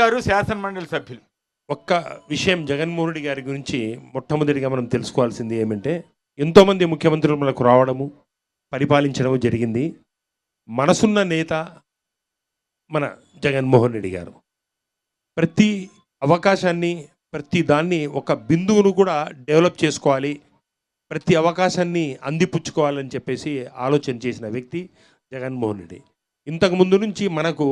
గారు శాసనమండలి సభ్యులు. ఒక్క విషయం జగన్మోహన్ రెడ్డి గారి గురించి మొట్టమొదటిగా మనం తెలుసుకోవాల్సింది ఏమంటే, ఎంతోమంది ముఖ్యమంత్రులు మనకు రావడము, పరిపాలించడము జరిగింది. మనసున్న నేత మన జగన్మోహన్ రెడ్డి గారు. ప్రతి అవకాశాన్ని, ప్రతి దాన్ని ఒక బిందువును కూడా డెవలప్ చేసుకోవాలి, ప్రతి అవకాశాన్ని అందిపుచ్చుకోవాలని చెప్పేసి ఆలోచన చేసిన వ్యక్తి జగన్మోహన్ రెడ్డి. ఇంతకు ముందు నుంచి మనకు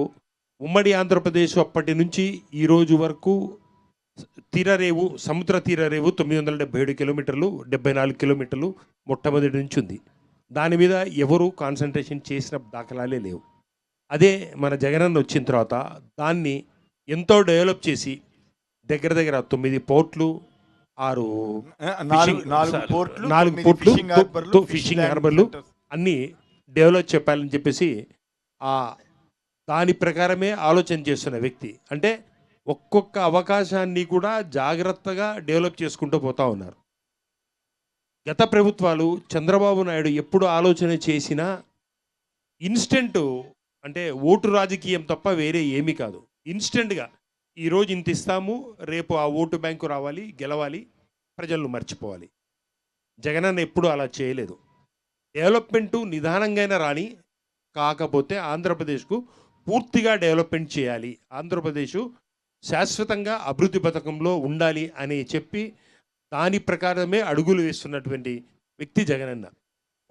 ఉమ్మడి ఆంధ్రప్రదేశ్ అప్పటి నుంచి ఈరోజు వరకు తీరరేవు, సముద్ర తీరరేవు 977 కిలోమీటర్లు, 74 కిలోమీటర్లు మొట్టమొదటి నుంచి ఉంది. దాని మీద ఎవరు కాన్సన్ట్రేషన్ చేసిన దాఖలాలే లేవు. అదే మన జగనన్న వచ్చిన తర్వాత దాన్ని ఎంతో డెవలప్ చేసి దగ్గర దగ్గర 9 పోర్ట్లు, 6 పోర్ట్లు, ఫిషింగ్ హార్బర్లు అన్నీ డెవలప్ చెప్పాలని చెప్పేసి దాని ప్రకారమే ఆలోచన చేస్తున్న వ్యక్తి. అంటే ఒక్కొక్క అవకాశాన్ని కూడా జాగ్రత్తగా డెవలప్ చేసుకుంటూ పోతూ ఉన్నారు. గత ప్రభుత్వాలు చంద్రబాబు నాయుడు ఎప్పుడు ఆలోచన చేసినా ఇన్స్టెంట్, అంటే ఓటు రాజకీయం తప్ప వేరే ఏమీ కాదు. ఇన్స్టెంట్గా ఈరోజు ఇంత ఇస్తాము, రేపు ఆ ఓటు బ్యాంకు రావాలి, గెలవాలి, ప్రజలను మర్చిపోవాలి. జగనన్న ఎప్పుడు అలా చేయలేదు. డెవలప్మెంటు నిదానంగానే రాని, కాకపోతే ఆంధ్రప్రదేశ్కు పూర్తిగా డెవలప్మెంట్ చేయాలి, ఆంధ్రప్రదేశ్ శాశ్వతంగా అభివృద్ధి పథకంలో ఉండాలి అని చెప్పి దాని ప్రకారమే అడుగులు వేస్తున్నటువంటి వ్యక్తి జగనన్న.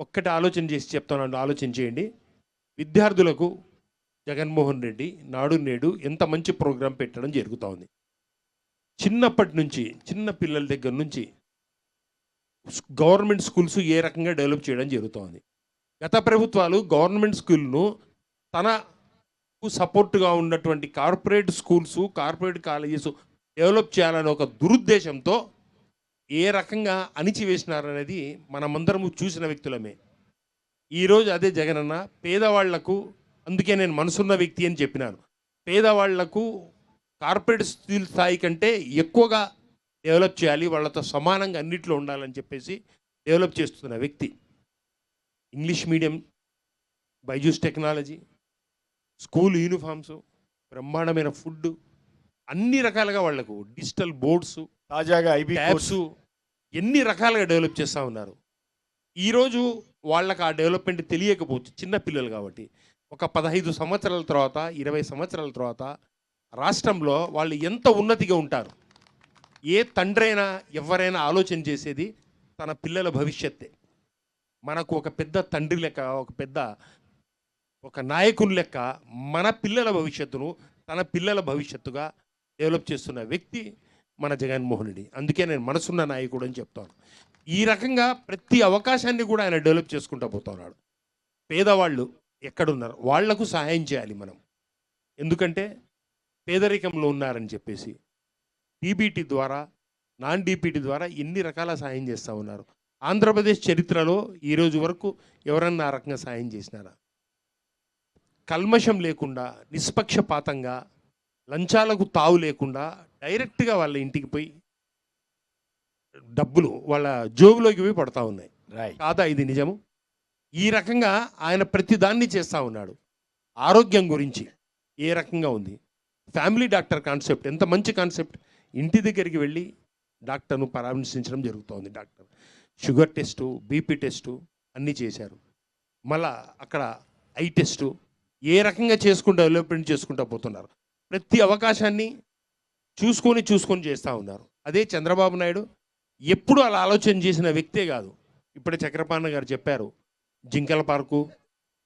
ఒక్కటి ఆలోచన చేసి చెప్తాను, ఆలోచన చేయండి. విద్యార్థులకు జగన్మోహన్ రెడ్డి నాడు నేడు ఎంత మంచి ప్రోగ్రాం పెట్టడం జరుగుతూ ఉంది. చిన్నప్పటి నుంచి, చిన్న పిల్లల దగ్గర నుంచి గవర్నమెంట్ స్కూల్స్ ఏ రకంగా డెవలప్ చేయడం జరుగుతోంది. గత ప్రభుత్వాలు గవర్నమెంట్ స్కూల్ను తనకు సపోర్టుగా ఉన్నటువంటి corporate schools, corporate colleges develop చేయాలనే ఒక దురుద్దేశంతో ఏ రకంగా అణిచివేసినారనేది మనమందరము చూసిన వ్యక్తులమే. ఈరోజు అదే జగనన్న పేదవాళ్లకు, అందుకే నేను మనసున్న వ్యక్తి అని చెప్పినాను, పేదవాళ్లకు కార్పొరేట్ స్కూల్ స్థాయి కంటే ఎక్కువగా డెవలప్ చేయాలి, వాళ్ళతో సమానంగా అన్నిట్లో ఉండాలని చెప్పేసి డెవలప్ చేస్తున్న వ్యక్తి. English medium, Byju's technology, school uniforms, బ్రహ్మాండమైన ఫుడ్, అన్ని రకాలుగా వాళ్లకు డిజిటల్ బోర్డ్స్, తాజాగా ట్యాబ్స్, ఎన్ని రకాలుగా డెవలప్ చేస్తూ ఉన్నారు. ఈరోజు వాళ్ళకి ఆ డెవలప్మెంట్ తెలియకపోవచ్చు, చిన్నపిల్లలు కాబట్టి. ఒక 15 సంవత్సరాల తర్వాత, 20 సంవత్సరాల తర్వాత రాష్ట్రంలో వాళ్ళు ఎంత ఉన్నతిగా ఉంటారు. ఏ తండ్రి అయినా, ఎవరైనా ఆలోచన చేసేది తన పిల్లల భవిష్యత్తే. మనకు ఒక పెద్ద తండ్రి లెక్క, ఒక నాయకుని లెక్క మన పిల్లల భవిష్యత్తును తన పిల్లల భవిష్యత్తుగా డెవలప్ చేస్తున్న వ్యక్తి మన జగన్మోహన్ రెడ్డి. అందుకే నేను మనసున్న నాయకుడు అని చెప్తాను. ఈ రకంగా ప్రతి అవకాశాన్ని కూడా ఆయన డెవలప్ చేసుకుంటూ పోతున్నాడు. పేదవాళ్ళు ఎక్కడున్నారు వాళ్లకు సహాయం చేయాలి మనం, ఎందుకంటే పేదరికంలో ఉన్నారని చెప్పేసి డీబీటీ ద్వారా, నాన్ డీబీటీ ద్వారా ఎన్ని రకాల సహాయం చేస్తూ ఉన్నారు. ఆంధ్రప్రదేశ్ చరిత్రలో ఈరోజు వరకు ఎవరన్నా ఆ రకంగా సహాయం చేసినారా? కల్మషం లేకుండా, నిష్పక్షపాతంగా, లంచాలకు తావు లేకుండా డైరెక్ట్గా వాళ్ళ ఇంటికి పోయి డబ్బులు వాళ్ళ జోబులోకి పోయి పడతా ఉన్నాయి. కాదా ఇది నిజము? ఈ రకంగా ఆయన ప్రతి దాన్ని చేస్తూ ఉన్నాడు. ఆరోగ్యం గురించి ఏ రకంగా ఉంది, ఫ్యామిలీ డాక్టర్ కాన్సెప్ట్ ఎంత మంచి కాన్సెప్ట్. ఇంటి దగ్గరికి వెళ్ళి డాక్టర్ను పరామర్శించడం జరుగుతోంది. Doctor sugar test, BP test అన్నీ చేశారు. మళ్ళా అక్కడ ఐ టెస్టు ఏ రకంగా చేసుకుంటూ డెవలప్మెంట్ చేసుకుంటూ పోతున్నారు. ప్రతి అవకాశాన్ని చూసుకొని చేస్తూ ఉన్నారు. అదే చంద్రబాబు నాయుడు ఎప్పుడు అలా ఆలోచన చేసిన వ్యక్తే కాదు. ఇప్పుడే చక్రపాణి గారు చెప్పారు, జింకల పార్కు,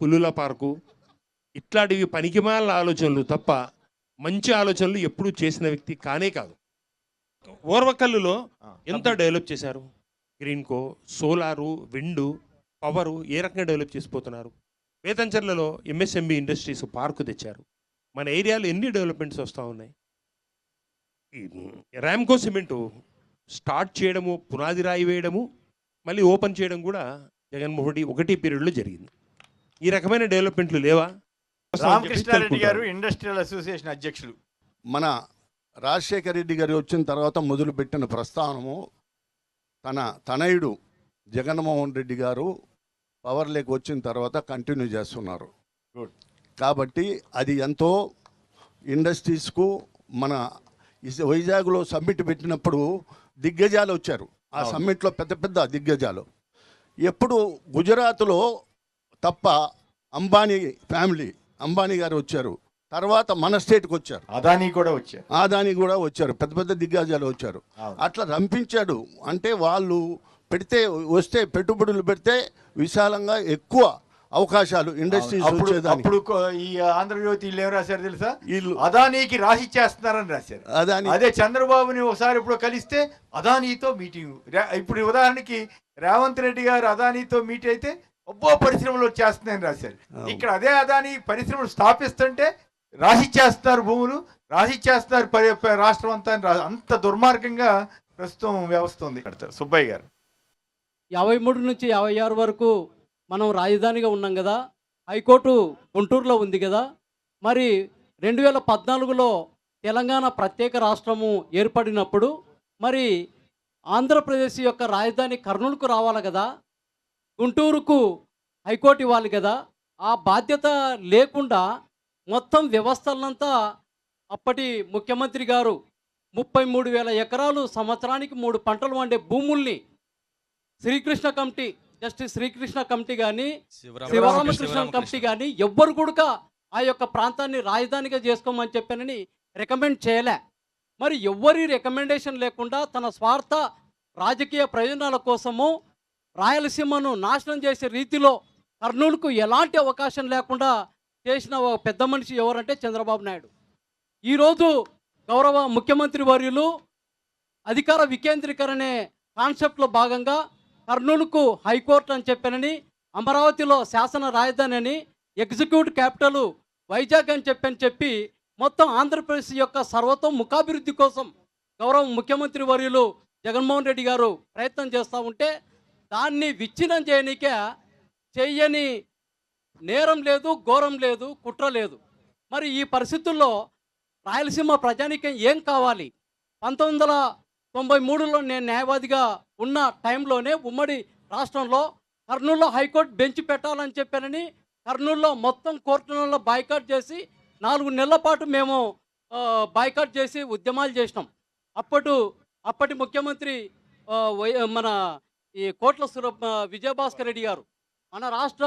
పులుల పార్కు, ఇట్లాంటివి పనికిమాల ఆలోచనలు తప్ప మంచి ఆలోచనలు ఎప్పుడూ చేసిన వ్యక్తి కానే కాదు. ఓర్వకల్లులో ఎంత డెవలప్ చేశారు. గ్రీన్కో, సోలారు, విండు, పవరు ఏ రకంగా డెవలప్ చేసిపోతున్నారు. వేతంచర్లలో ఎంఎస్ఎంఈ ఇండస్ట్రీస్ పార్కు తెచ్చారు. మన ఏరియాలో ఎన్ని డెవలప్మెంట్స్ వస్తూ ఉన్నాయి. ర్యామ్కో సిమెంటు స్టార్ట్ చేయడము, పునాది రాయి వేయడము, మళ్ళీ ఓపెన్ చేయడం కూడా జగన్మోహన్ రెడ్డి ఒకటి పీరియడ్లో జరిగింది. ఈ రకమైన డెవలప్మెంట్లు లేవా? రామకృష్ణారెడ్డి గారు ఇండస్ట్రియల్ అసోసియేషన్ అధ్యక్షులు. మన రాజశేఖర రెడ్డి గారు వచ్చిన తర్వాత మొదలుపెట్టిన ప్రస్థానము తన తనయుడు జగన్మోహన్ రెడ్డి గారు పవర్లోకి వచ్చిన తర్వాత కంటిన్యూ చేస్తున్నారు. కాబట్టి అది ఎంతో ఇండస్ట్రీస్కు మన వైజాగ్లో సమ్మిట్ పెట్టినప్పుడు దిగ్గజాలు వచ్చారు. ఆ సమ్మిట్లో పెద్ద పెద్ద దిగ్గజాలు. ఎప్పుడు గుజరాత్లో తప్ప అంబానీ ఫ్యామిలీ, అంబానీ గారు వచ్చారు. తర్వాత మన స్టేట్కి వచ్చారు, అదానీ కూడా వచ్చారు, పెద్ద పెద్ద దిగ్గజాలు వచ్చారు. అట్లా రంపించాడు. అంటే వాళ్ళు వస్తే పెట్టుబడులు పెడితే విశాలంగా ఎక్కువ అవకాశాలు ఇండస్ట్రీస్ వచ్చేదానికి. అప్పుడు ఈ ఆంధ్రజ్యోతి వీళ్ళు ఏం రాశారు తెలుసా? వీళ్ళు అదానీకి రాసిచ్చేస్తున్నారని రాశారు. అదే చంద్రబాబుని ఒకసారి ఇప్పుడు కలిస్తే అదానీతో మీటింగ్. ఇప్పుడు ఉదాహరణకి రేవంత్ రెడ్డి గారు అదానీతో మీట్ అయితే పరిశ్రమలు వచ్చేస్తున్నాయని రాశారు. ఇక్కడ అదే అదానీ పరిశ్రమలు స్థాపిస్తుంటే రాసిచ్చేస్తారు, భూములు రాసిచ్చేస్తారు రాష్ట్రం అంతా. అంత దుర్మార్గంగా ప్రస్తుతం వ్యవస్థ ఉంది. సుబ్బయ్య గారు, 53 నుంచి 56 వరకు మనం రాజధానిగా ఉన్నాం కదా, హైకోర్టు గుంటూరులో ఉంది కదా. మరి 2014లో తెలంగాణ ప్రత్యేక రాష్ట్రము ఏర్పడినప్పుడు మరి ఆంధ్రప్రదేశ్ యొక్క రాజధాని కర్నూలుకు రావాలి కదా, గుంటూరుకు హైకోర్టు ఇవ్వాలి కదా. ఆ బాధ్యత లేకుండా మొత్తం వ్యవస్థలంతా అప్పటి ముఖ్యమంత్రి గారు 33,000 ఎకరాలు సంవత్సరానికి 3 పంటలు వండే భూముల్ని Srikrishna committee, justice Srikrishna committee కానీ శివరామకృష్ణ కమిటీ కానీ ఎవ్వరు కూడా ఆ యొక్క ప్రాంతాన్ని రాజధానిగా చేసుకోమని చెప్పానని రికమెండ్ చేయలే. మరి ఎవ్వరి రికమెండేషన్ లేకుండా తన స్వార్థ రాజకీయ ప్రయోజనాల కోసము రాయలసీమను నాశనం చేసే రీతిలో కర్నూలుకు ఎలాంటి అవకాశం లేకుండా చేసిన ఒక పెద్ద మనిషి ఎవరంటే చంద్రబాబు నాయుడు. ఈరోజు గౌరవ ముఖ్యమంత్రి వర్యులు అధికార వికేంద్రీకరణే కాన్సెప్ట్లో భాగంగా కర్నూలుకు హైకోర్టు అని చెప్పానని, అమరావతిలో శాసన రాజధాని అని, ఎగ్జిక్యూటివ్ క్యాపిటల్ వైజాగ్ అని చెప్పి మొత్తం ఆంధ్రప్రదేశ్ యొక్క సర్వతం ముఖాభివృద్ధి కోసం గౌరవ ముఖ్యమంత్రి వర్యులు జగన్మోహన్ రెడ్డి గారు ప్రయత్నం చేస్తూ ఉంటే దాన్ని విచ్ఛిన్నం చేయనికే చెయ్యని నేరం లేదు, ఘోరం లేదు, కుట్ర లేదు. మరి ఈ పరిస్థితుల్లో రాయలసీమ ప్రజానీకం ఏం కావాలి? 1993లో నేను న్యాయవాదిగా ఉన్న టైంలోనే ఉమ్మడి రాష్ట్రంలో కర్నూలులో హైకోర్టు బెంచ్ పెట్టాలని చెప్పానని కర్నూలులో మొత్తం కోర్టులలో బాయ్కాట్ చేసి 4 నెలల పాటు మేము బాయ్కాట్ చేసి ఉద్యమాలు చేసినాం. అప్పటి ముఖ్యమంత్రి మన ఈ కోట్ల విజయభాస్కర్ రెడ్డి గారు, మన రాష్ట్ర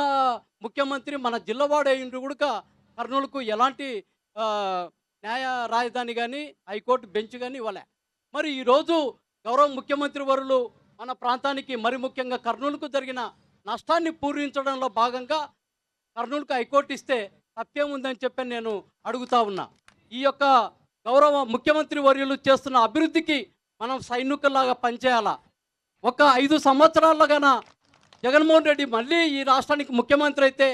ముఖ్యమంత్రి, మన జిల్లావాడు అయ్యిండ్రు కూడా కర్నూలుకు ఎలాంటి న్యాయ రాజధాని కానీ హైకోర్టు బెంచ్ కానీ ఇవ్వలే. మరి ఈరోజు గౌరవ ముఖ్యమంత్రి వర్యులు మన ప్రాంతానికి, మరి ముఖ్యంగా కర్నూలుకు జరిగిన నష్టాన్ని పూరించడంలో భాగంగా కర్నూలుకు హైకోర్టు ఇస్తే తప్పేముందని చెప్పి నేను అడుగుతా ఉన్నా. ఈ యొక్క గౌరవ ముఖ్యమంత్రి వర్యులు చేస్తున్న అభివృద్ధికి మనం సైనికుల్లాగా పనిచేయాలా. ఒక 5 సంవత్సరాల్లో గాన జగన్మోహన్ రెడ్డి మళ్ళీ ఈ రాష్ట్రానికి ముఖ్యమంత్రి అయితే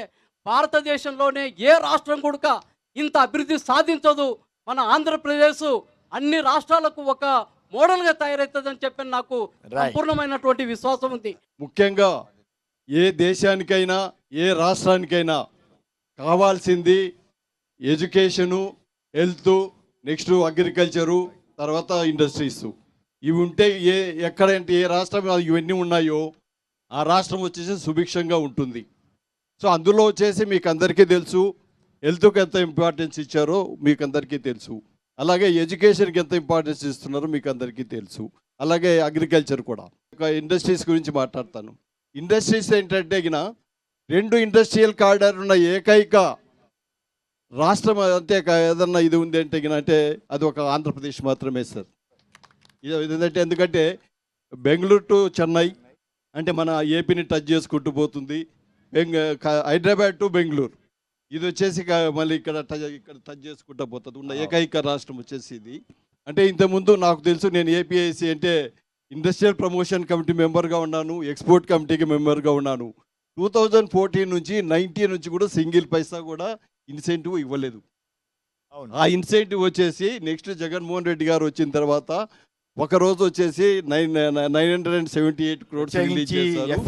భారతదేశంలోనే ఏ రాష్ట్రం కూడా ఇంత అభివృద్ధి సాధించదు. మన ఆంధ్రప్రదేశ్ అన్ని రాష్ట్రాలకు ఒక మోడల్గా తయారవుతుందని చెప్పి నాకు సంపూర్ణమైనటువంటి విశ్వాసం ఉంది. ముఖ్యంగా ఏ దేశానికైనా ఏ రాష్ట్రానికైనా కావాల్సింది ఎడ్యుకేషను, హెల్త్, నెక్స్ట్ అగ్రికల్చరు, తర్వాత ఇండస్ట్రీస్. ఇవి ఉంటే ఎక్కడంటే ఏ రాష్ట్రం ఇవన్నీ ఉన్నాయో ఆ రాష్ట్రం వచ్చేసి సుభిక్షంగా ఉంటుంది. సో అందులో వచ్చేసి మీకు అందరికీ తెలుసు, హెల్త్కి ఎంత ఇంపార్టెన్స్ ఇచ్చారో మీకు అందరికీ తెలుసు. అలాగే ఎడ్యుకేషన్కి ఎంత ఇంపార్టెన్స్ ఇస్తున్నారో మీకు అందరికీ తెలుసు. అలాగే అగ్రికల్చర్ కూడా. ఇండస్ట్రీస్ గురించి మాట్లాడతాను. ఇండస్ట్రీస్ ఏంటంటే 2 ఇండస్ట్రియల్ కారిడార్ ఉన్న ఏకైక రాష్ట్రం అంటే ఏదన్నా ఇది ఉంది అంటే అది ఒక ఆంధ్రప్రదేశ్ మాత్రమే సార్. ఇది ఎందుకంటే బెంగళూరు టు చెన్నై అంటే మన ఏపీని టచ్ చేసుకుంటూ పోతుంది. హైదరాబాద్ టు బెంగళూరు ఇది వచ్చేసి మళ్ళీ ఇక్కడ టచ్ చేసుకుంటూ పోతుంది. ఉన్న ఏకైక రాష్ట్రం వచ్చేసి ఇది. అంటే ఇంతకుముందు నాకు తెలుసు, నేను ఏపీఐసి అంటే ఇండస్ట్రియల్ ప్రమోషన్ కమిటీ మెంబర్గా ఉన్నాను, ఎక్స్పోర్ట్ కమిటీకి మెంబర్గా ఉన్నాను. 2014 నుంచి 19 నుంచి కూడా సింగిల్ పైసా కూడా ఇన్సెంటివ్ ఇవ్వలేదు. ఆ ఇన్సెంటివ్ వచ్చేసి నెక్స్ట్ జగన్మోహన్ రెడ్డి గారు వచ్చిన తర్వాత ఒకరోజు వచ్చేసి 978 crores రిలీజ్ చేశారు.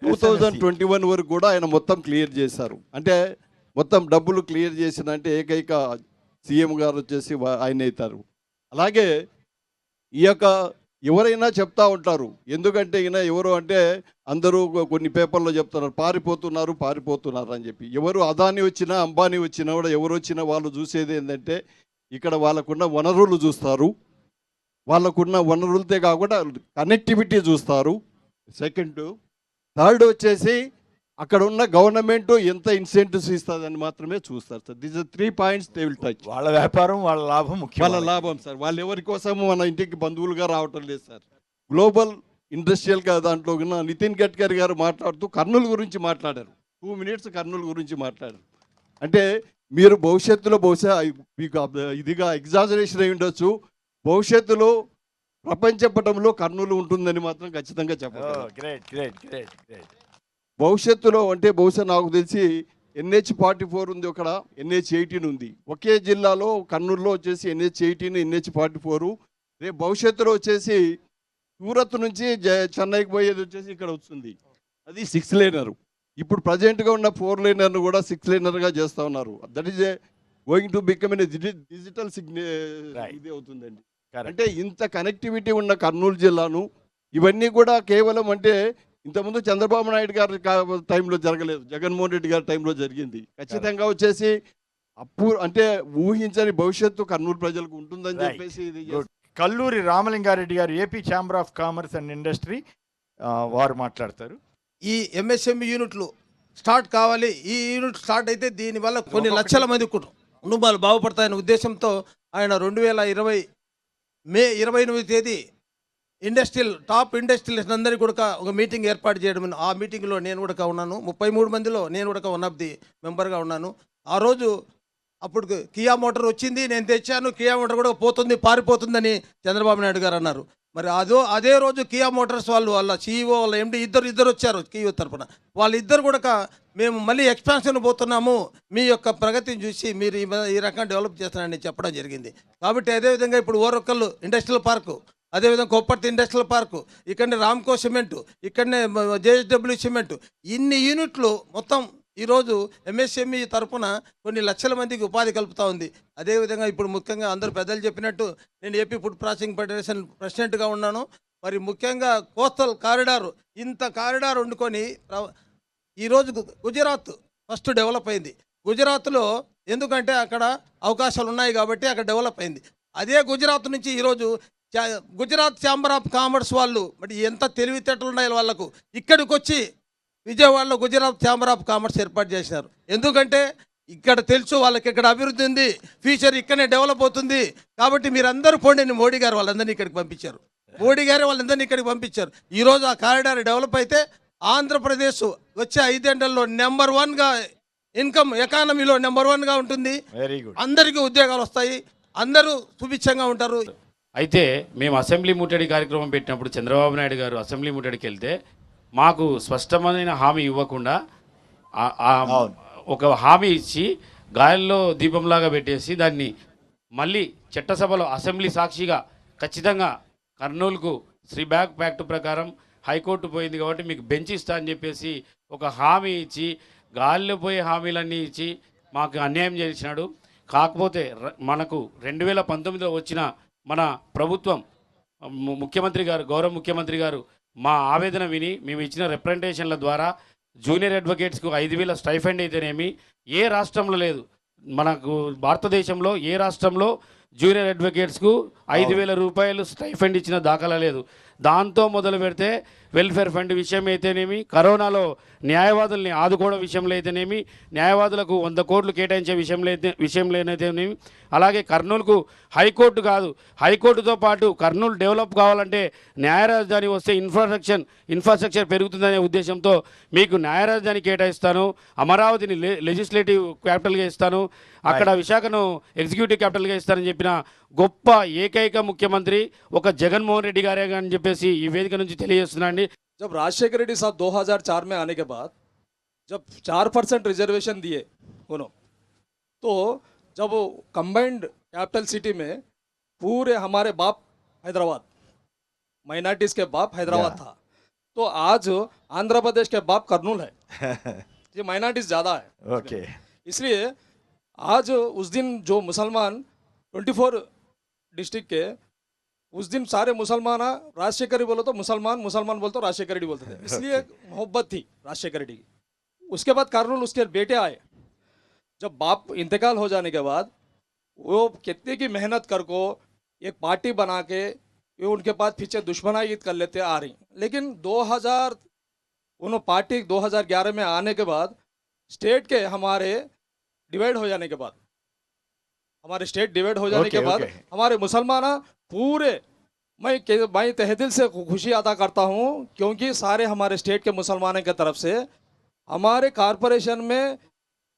2021 వరకు కూడా ఆయన మొత్తం క్లియర్ చేశారు. అంటే మొత్తం డబ్బులు క్లియర్ చేసిందంటే ఏకైక సీఎం గారు వచ్చేసి ఆయన అవుతారు. అలాగే ఈ యొక్క ఎవరైనా చెప్తా ఉంటారు, ఎందుకంటే ఎవరు అంటే అందరూ కొన్ని పేపర్లో చెప్తున్నారు పారిపోతున్నారు అని చెప్పి. ఎవరు అదాని వచ్చినా అంబానీ వచ్చినా కూడా ఎవరు వచ్చినా వాళ్ళు చూసేది ఏంటంటే ఇక్కడ వాళ్ళకున్న వనరులు చూస్తారు, వాళ్ళకున్న వనరులతో కాకుండా కనెక్టివిటీ చూస్తారు. సెకండ్, థర్డ్ వచ్చేసి అక్కడ ఉన్న గవర్నమెంట్ ఎంత ఇన్సెంటివ్స్ ఇస్తుందని మాత్రమే చూస్తారు sir. This 3 points they will touch. వాళ్ళ వ్యాపారం, వాళ్ళ లాభం ముఖ్యం. వాళ్ళ లాభం సార్. వాళ్ళు ఎవరి కోసం మన ఇంటికి బంధువులుగా రావటం లేదు సార్. గ్లోబల్ ఇండస్ట్రియల్ దాంట్లో ఉన్న నితిన్ గడ్కరీ గారు మాట్లాడుతూ కర్నూలు గురించి మాట్లాడారు. 2 minutes కర్నూలు గురించి మాట్లాడారు. అంటే మీరు భవిష్యత్తులో బహుశా మీకు ఇదిగా ఎగ్జాజరేషన్ అయి ఉండొచ్చు, భవిష్యత్తులో ప్రపంచ పటంలో కర్నూలు ఉంటుందని మాత్రం ఖచ్చితంగా చెప్పగలను. Great great great great. భవిష్యత్తులో అంటే బహుశా నాకు తెలిసి NH44 ఉంది, అక్కడ NH18 ఉంది. ఒకే జిల్లాలో కర్నూలులో వచ్చేసి NH18, NH44. రేపు భవిష్యత్తులో వచ్చేసి సూరత్ నుంచి చెన్నైకి పోయేది వచ్చేసి ఇక్కడ వస్తుంది, అది 6 లేనరు. ఇప్పుడు ప్రజెంట్గా ఉన్న 4 లేనర్ను కూడా 6 లేనర్గా చేస్తూ ఉన్నారు. That is going to become a digital ఇది అవుతుందండి. అంటే ఇంత కనెక్టివిటీ ఉన్న కర్నూలు జిల్లాను ఇవన్నీ కూడా కేవలం అంటే ఇంతకుముందు చంద్రబాబు నాయుడు గారి టైంలో జరగలేదు, జగన్మోహన్ రెడ్డి గారి టైంలో జరిగింది. ఖచ్చితంగా వచ్చేసి అంటే ఊహించని భవిష్యత్తు కర్నూలు ప్రజలకు ఉంటుందని చెప్పేసి ఇది కల్లూరి రామలింగారెడ్డి గారు, AP chamber of commerce and industry, వారు మాట్లాడతారు. ఈ MSME యూనిట్లు స్టార్ట్ కావాలి. ఈ యూనిట్ స్టార్ట్ అయితే దీనివల్ల కొన్ని లక్షల మంది కుటుంబాలు బాగుపడతాయనే ఉద్దేశంతో ఆయన 2020 మే 29వ తేదీ టాప్ ఇండస్ట్రియలిస్ట్ అందరికీ కూడా ఒక మీటింగ్ ఏర్పాటు చేయడం. ఆ మీటింగ్లో నేను కూడా ఉన్నాను. 33 మందిలో నేను కూడా వన్ ఆఫ్ ది మెంబర్గా ఉన్నాను. ఆ రోజు అప్పుడు కియా మోటార్ వచ్చింది, నేను తెచ్చాను. కియా మోటార్ కూడా పోతుంది, పారిపోతుందని చంద్రబాబు నాయుడు గారు అన్నారు. మరి అదే రోజు కియా మోటార్స్ వాళ్ళ CEO, వాళ్ళ MD ఇద్దరు వచ్చారు కియా తరఫున. వాళ్ళిద్దరు కూడా మేము మళ్ళీ ఎక్స్పాన్షన్ పోతున్నాము, మీ యొక్క ప్రగతిని చూసి మీరు ఈ రకంగా డెవలప్ చేస్తారని చెప్పడం జరిగింది. కాబట్టి అదేవిధంగా ఇప్పుడు ఓరొక్కళ్ళు ఇండస్ట్రియల్ పార్కు, అదేవిధంగా కొప్పర్తి ఇండస్ట్రియల్ పార్కు, ఇక్కడనే రామ్కో సిమెంటు, ఇక్కడనే JSW సిమెంటు, ఇన్ని యూనిట్లు మొత్తం ఈరోజు MSME తరఫున కొన్ని లక్షల మందికి ఉపాధి కలుపుతూ ఉంది. అదేవిధంగా ఇప్పుడు ముఖ్యంగా అందరూ పెద్దలు చెప్పినట్టు నేను ఏపీ ఫుడ్ ప్రాసెసింగ్ ఫెడరేషన్ ప్రెసిడెంట్గా ఉన్నాను. మరి ముఖ్యంగా కోస్టల్ కారిడార్, ఇంత కారిడార్ వండుకొని ఈరోజు గుజరాత్ ఫస్ట్ డెవలప్ అయింది. గుజరాత్లో ఎందుకంటే అక్కడ అవకాశాలు ఉన్నాయి కాబట్టి అక్కడ డెవలప్ అయింది. అదే గుజరాత్ నుంచి ఈరోజు గుజరాత్ ఛాంబర్ ఆఫ్ కామర్స్ వాళ్ళు మరి ఎంత తెలివితేటలు ఉన్నాయి వాళ్ళకు, ఇక్కడికి వచ్చి విజయవాడలో గుజరాత్ ఛాంబర్ ఆఫ్ కామర్స్ ఏర్పాటు చేసినారు. ఎందుకంటే ఇక్కడ తెలుసు వాళ్ళకి ఇక్కడ అభివృద్ధి ఉంది, ఫ్యూచర్ ఇక్కడనే డెవలప్ అవుతుంది. కాబట్టి మీరందరూ పోండి. మోడీ గారు వాళ్ళందరినీ ఇక్కడికి పంపించారు. మోడీ గారే వాళ్ళందరినీ ఇక్కడికి పంపించారు. ఈరోజు ఆ కారిడార్ డెవలప్ అయితే ఆంధ్రప్రదేశ్ వచ్చే 5 ఏళ్లలో నెంబర్ 1గా ఇన్కమ్ ఎకానమీలో నెంబర్ 1గా ఉంటుంది. Very good. అందరికీ ఉద్యోగాలు వస్తాయి, అందరూ సుభిక్షంగా ఉంటారు. అయితే మేము అసెంబ్లీ ముట్టడి కార్యక్రమం పెట్టినప్పుడు చంద్రబాబు నాయుడు గారు అసెంబ్లీ ముట్టడికి వెళ్తే మాకు స్పష్టమైన హామీ ఇవ్వకుండా ఒక హామీ ఇచ్చి గాలిలో దీపంలాగా పెట్టేసి దాన్ని మళ్ళీ చట్టసభలో అసెంబ్లీ సాక్షిగా ఖచ్చితంగా కర్నూలుకు శ్రీ బ్యాగ్ ప్యాక్ట్ ప్రకారం హైకోర్టు పోయింది కాబట్టి మీకు బెంచ్ ఇస్తా అని చెప్పేసి ఒక హామీ ఇచ్చి గాలిలో పోయే హామీలన్నీ ఇచ్చి మాకు అన్యాయం చేసినాడు. కాకపోతే మనకు 2019లో వచ్చిన మన ప్రభుత్వం ముఖ్యమంత్రి గారు, గౌరవ ముఖ్యమంత్రి గారు మా ఆవేదన విని మేము ఇచ్చిన రిప్రజెంటేషన్ల ద్వారా జూనియర్ అడ్వకేట్స్కు 5,000 స్టైఫండ్ అయితేనేమి ఏ రాష్ట్రంలో లేదు. మనకు భారతదేశంలో ఏ రాష్ట్రంలో జూనియర్ అడ్వకేట్స్కు 5,000 రూపాయలు స్టైఫండ్ ఇచ్చిన దాఖలా లేదు. దాంతో మొదలు పెడితే వెల్ఫేర్ ఫండ్ విషయం అయితేనేమి, కరోనాలో న్యాయవాదుల్ని ఆదుకోవడం విషయంలో అయితేనేమి, న్యాయవాదులకు 100 కోట్లు కేటాయించే విషయంలోనైతేనేమి, అలాగే కర్నూలుకు హైకోర్టు కాదు, హైకోర్టుతో పాటు కర్నూలు డెవలప్ కావాలంటే న్యాయ రాజధాని వస్తే ఇన్ఫ్రాస్ట్రక్చర్ పెరుగుతుందనే ఉద్దేశంతో మీకు న్యాయ రాజధాని కేటాయిస్తాను, అమరావతిని లెజిస్లేటివ్ క్యాపిటల్గా ఇస్తాను, అక్కడ విశాఖను ఎగ్జిక్యూటివ్ క్యాపిటల్గా ఇస్తానని చెప్పిన గొప్ప ఏకైక ముఖ్యమంత్రి ఒక జగన్మోహన్ రెడ్డి గారే అని చెప్పేసి ఈ వేదిక నుంచి తెలియజేస్తున్నాండి. जब राजशेखर रेड्डी साहब 2004 में आने के बाद जब 4% रिजर्वेशन दिए उन्होंने, तो जब कंबाइंड कैपिटल सिटी में पूरे हमारे बाप हैदराबाद, माइनॉरिटीज के बाप हैदराबाद था, तो आज आंध्र प्रदेश के बाप कर्नूल है। ये माइनॉरिटीज ज़्यादा है ओके। इसलिए आज उस दिन जो मुसलमान 24 डिस्ट्रिक्ट के उस दिन सारे मुसलमान राजशेखर बोलो तो मुसलमान बोलते तो राजशेखर रेड्डी बोलते थे, इसलिए मोहब्बत थी राजशेखर रेड्डी की। उसके बाद कर्नूल उसके बेटे आए, जब बाप इंतकाल हो जाने के बाद वो कितने की मेहनत कर को एक पार्टी बना के ये उनके पास पीछे दुश्मनाई कर लेते आ रही। लेकिन 2000 उन्होंने पार्टी 2011 में आने के बाद स्टेट के हमारे डिवाइड हो जाने के बाद हमारे मुसलमान पूरे मैं तहे दिल से खुशी अदा करता हूँ, क्योंकि सारे हमारे स्टेट के मुसलमानों की तरफ से हमारे कॉरपोरेशन में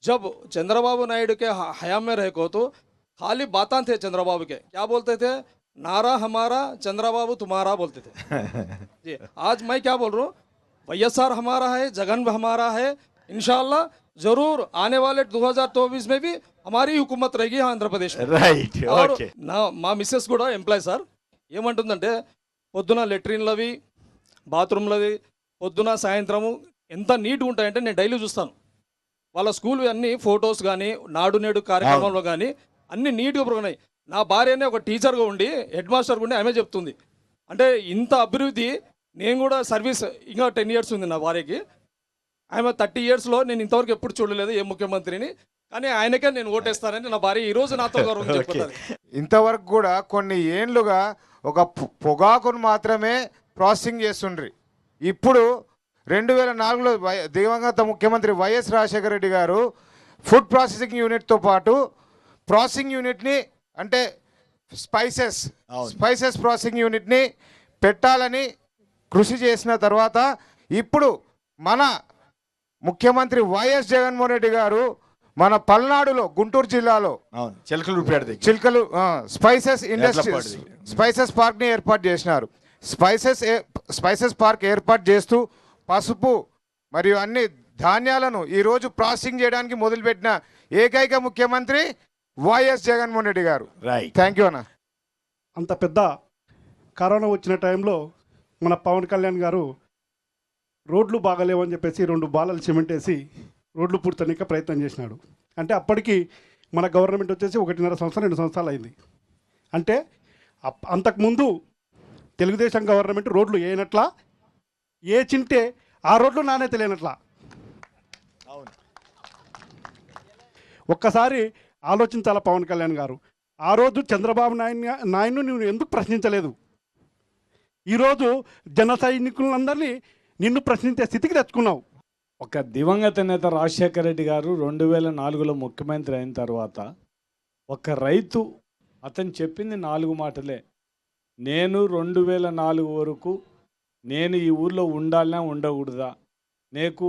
जब चंद्रबाबू नायडू के हयाम में रहे को तो खाली बातें थे चंद्रबाबू के, क्या बोलते थे, नारा हमारा चंद्रबाबू तुम्हारा बोलते थे। जी आज मैं क्या बोल रहा हूँ, वाईएसआर हमारा है, जगन हमारा है, इंशाल्लाह जरूर आने वाले 2024 में भी हमारी हुकूमत रहेगी आंध्र प्रदेश में। రైట్ और ఓకే నా మా మిస్సెస్ కూడా ఎంప్లాయ్ సార్, ఏమంటుందంటే పొద్దున లెట్రిన్లవి బాత్రూమ్లవి పొద్దున సాయంత్రము ఎంత నీట్గా ఉంటాయంటే నేను డైలీ చూస్తాను. వాళ్ళ స్కూల్ అన్ని ఫొటోస్ కానీ నాడు నేడు కార్యక్రమంలో కానీ అన్ని నీట్గా ఉన్నాయి. నా భార్యనే ఒక టీచర్గా ఉండి హెడ్ మాస్టర్గా ఉండి ఆమె చెప్తుంది, అంటే ఇంత అభివృద్ధి నేను కూడా సర్వీస్ ఇంకా 10 years ఉంది నా భార్యకి, ఆమె 30 yearsలో నేను ఇంతవరకు ఎప్పుడు చూడలేదు ఏ ముఖ్యమంత్రిని, కానీ ఆయనకే నేను ఓటేస్తానని నా భార్య ఈ రోజు నాతో గౌరవం చెప్పుకుంటారు. ఇంతవరకు కూడా కొన్ని ఏండ్లుగా ఒక పొగాకును మాత్రమే ప్రాసెసింగ్ చేస్తుండ్రి. ఇప్పుడు 2004లో దివంగత ముఖ్యమంత్రి వైఎస్ రాజశేఖర రెడ్డి గారు ఫుడ్ ప్రాసెసింగ్ యూనిట్తో పాటు ప్రాసెసింగ్ యూనిట్ని అంటే స్పైసెస్ ప్రాసెసింగ్ యూనిట్ని పెట్టాలని కృషి చేసిన తర్వాత ఇప్పుడు మన ముఖ్యమంత్రి వైఎస్ జగన్మోహన్ రెడ్డి గారు మన పల్నాడులో గుంటూరు జిల్లాలో అవును చిలకలూరిపేట దగ్గర చిల్కలు స్పైసెస్ ఇండస్ట్రీస్ స్పైసెస్ పార్క్ని ఏర్పాటు చేసినారు. స్పైసెస్ పార్క్ ఏర్పాటు చేస్తూ పసుపు మరియు అన్ని ధాన్యాలను ఈరోజు ప్రాసెసింగ్ చేయడానికి మొదలుపెట్టిన ఏకైక ముఖ్యమంత్రి వైఎస్ జగన్మోహన్ రెడ్డి గారు. రైట్ థ్యాంక్ యూ అన్న. అంత పెద్ద కరోనా వచ్చిన టైంలో మన పవన్ కళ్యాణ్ గారు రోడ్లు బాగాలేవని చెప్పేసి 2 బాలలు సిమెంట్ వేసి రోడ్లు పూర్తనిక ప్రయత్నం చేసినాడు. అంటే అప్పటికి మన గవర్నమెంట్ వచ్చేసి 1.5 సంవత్సరం 2 సంవత్సరాలు అయింది. అంటే అంతకుముందు తెలుగుదేశం గవర్నమెంట్ రోడ్లు వేయనట్లా, ఏ చింటే ఆ రోడ్లు నాణ్యత లేనట్లా. ఒక్కసారి ఆలోచించాల పవన్ కళ్యాణ్ గారు. ఆ రోజు చంద్రబాబు నాయుడు నువ్వు ఎందుకు ప్రశ్నించలేదు? ఈరోజు జన సైనికులందరినీ నిన్ను ప్రశ్నించే స్థితికి తెచ్చుకున్నావు. ఒక దివంగత నేత రాజశేఖర రెడ్డి గారు 2004లో ముఖ్యమంత్రి అయిన తర్వాత ఒక రైతు అతను చెప్పింది 4 మాటలే. నేను 2004 వరకు నేను ఈ ఊర్లో ఉండాలన్నా ఉండకూడదా, నీకు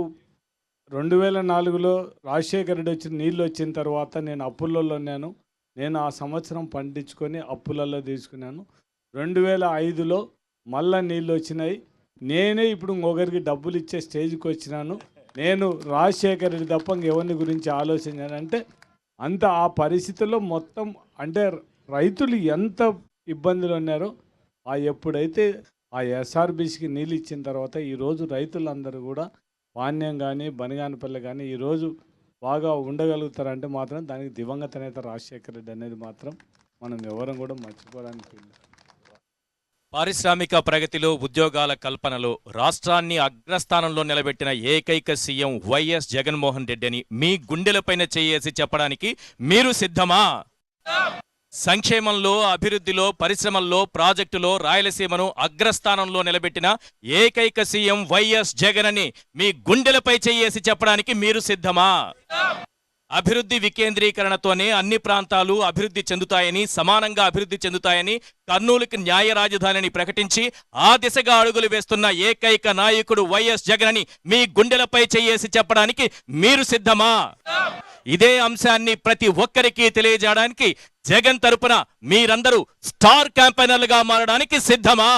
2004లో రాజశేఖర రెడ్డి వచ్చి నీళ్ళు వచ్చిన తర్వాత నేను అప్పులలో ఉన్నాను, నేను ఆ సంవత్సరం పండించుకొని అప్పులలో తీసుకున్నాను. 2005లో మళ్ళా నీళ్ళు వచ్చినాయి, నేనే ఇప్పుడు ఇంకొకరికి డబ్బులు ఇచ్చే స్టేజ్కి వచ్చినాను, నేను రాజశేఖర రెడ్డి తప్ప ఎవరిని గురించి ఆలోచించానంటే అంత ఆ పరిస్థితుల్లో మొత్తం అంటే రైతులు ఎంత ఇబ్బందులు ఉన్నారో ఎప్పుడైతే ఆ ఎస్ఆర్బీసీకి నీళ్ళు ఇచ్చిన తర్వాత ఈరోజు రైతులందరూ కూడా పాణ్యం కానీ బనిగానపల్లి కానీ ఈరోజు బాగా ఉండగలుగుతారంటే మాత్రం దానికి దివంగత నేత రాజశేఖర రెడ్డి అనేది మాత్రం మనం ఎవరం కూడా మర్చిపోవడానికి. పారిశ్రామిక ప్రగతిలో ఉద్యోగాల కల్పనలో రాష్ట్రాన్ని అగ్రస్థానంలో నిలబెట్టిన ఏకైక సీఎం వైఎస్ జగన్మోహన్ రెడ్డి అని మీ గుండెలపైన చేయేసి చెప్పడానికి మీరు సిద్ధమా? సంక్షేమంలో, అభివృద్ధిలో, పరిశ్రమల్లో, ప్రాజెక్టులో రాయలసీమను అగ్రస్థానంలో నిలబెట్టిన ఏకైక సీఎం వైఎస్ జగన్ అని మీ గుండెలపై చేయేసి చెప్పడానికి మీరు సిద్ధమా? అభివృద్ధి వికేంద్రీకరణతోనే అన్ని ప్రాంతాలు అభివృద్ధి చెందుతాయని, సమానంగా అభివృద్ధి చెందుతాయని, కర్నూలుకి న్యాయ రాజధానిని ప్రకటించి ఆ దిశగా అడుగులు వేస్తున్న ఏకైక నాయకుడు వైఎస్ జగన్ అని మీ గుండెలపై చేయేసి చెప్పడానికి మీరు సిద్ధమా? ఇదే అంశాన్ని ప్రతి ఒక్కరికి తెలియజేయడానికి జగన్ తరపున మీరందరూ స్టార్ క్యాంపెయినర్లుగా మారడానికి సిద్ధమా?